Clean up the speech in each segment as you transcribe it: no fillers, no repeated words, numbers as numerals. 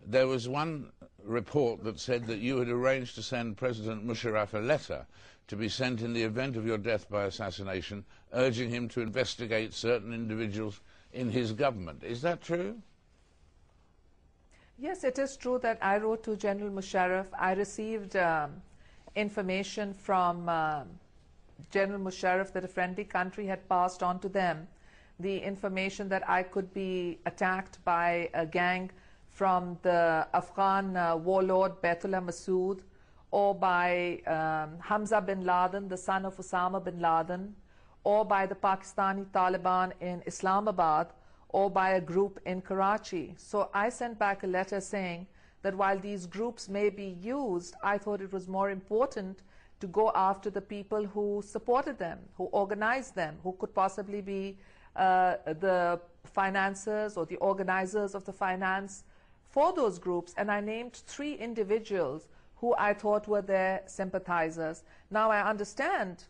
There was one report that said that you had arranged to send President Musharraf a letter to be sent in the event of your death by assassination, urging him to investigate certain individuals in his government. Is that true? Yes, it is true that I wrote to General Musharraf. I received information from General Musharraf that a friendly country had passed on to them the information that I could be attacked by a gang from the Afghan warlord Baitullah Masood, or by Hamza bin Laden, the son of Osama bin Laden, or by the Pakistani Taliban in Islamabad, or by a group in Karachi. So I sent back a letter saying that while these groups may be used, I thought it was more important to go after the people who supported them, who organized them, who could possibly be the financiers or the organizers of the finance for those groups. And I named 3 individuals who I thought were their sympathizers. Now I understand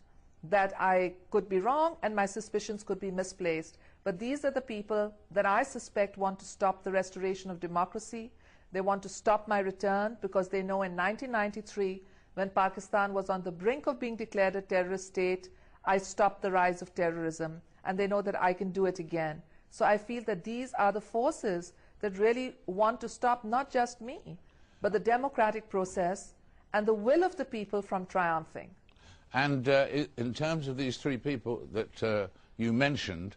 that I could be wrong and my suspicions could be misplaced, but these are the people that I suspect want to stop the restoration of democracy. They want to stop my return because they know in 1993, when Pakistan was on the brink of being declared a terrorist state, I stopped the rise of terrorism, and they know that I can do it again. So I feel that these are the forces that really want to stop not just me, but the democratic process and the will of the people from triumphing. And in terms of these 3 people that you mentioned,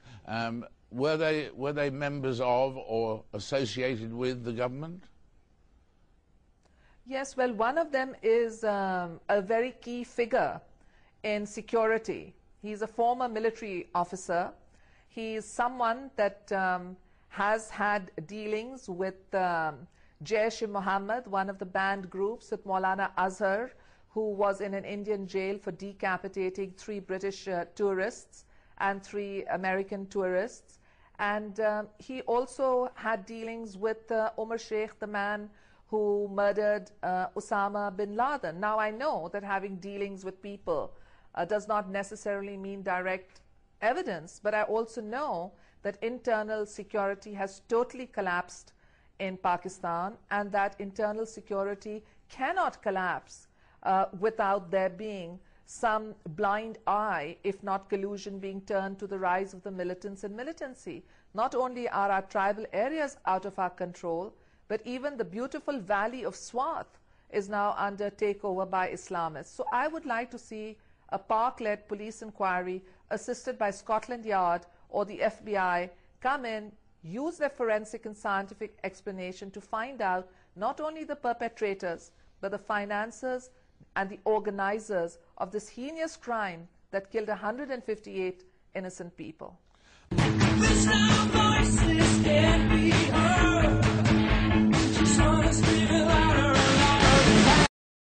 were they members of or associated with the government? Yes, well, one of them is a very key figure in security. He's a former military officer. He is someone that has had dealings with Jaish-e-Mohammed, one of the banned groups with Maulana Azhar, who was in an Indian jail for decapitating 3 British tourists and 3 American tourists. And he also had dealings with Umar Sheikh, the man who murdered Osama bin Laden. Now I know that having dealings with people does not necessarily mean direct evidence, but I also know that internal security has totally collapsed in Pakistan, and that internal security cannot collapse without there being some blind eye, if not collusion, being turned to the rise of the militants and militancy. Not only are our tribal areas out of our control, but even the beautiful valley of Swat is now under takeover by Islamists. So I would like to see a Pak-led police inquiry assisted by Scotland Yard or the FBI come in, use their forensic and scientific explanation to find out not only the perpetrators, but the financiers and the organizers of this heinous crime that killed 158 innocent people.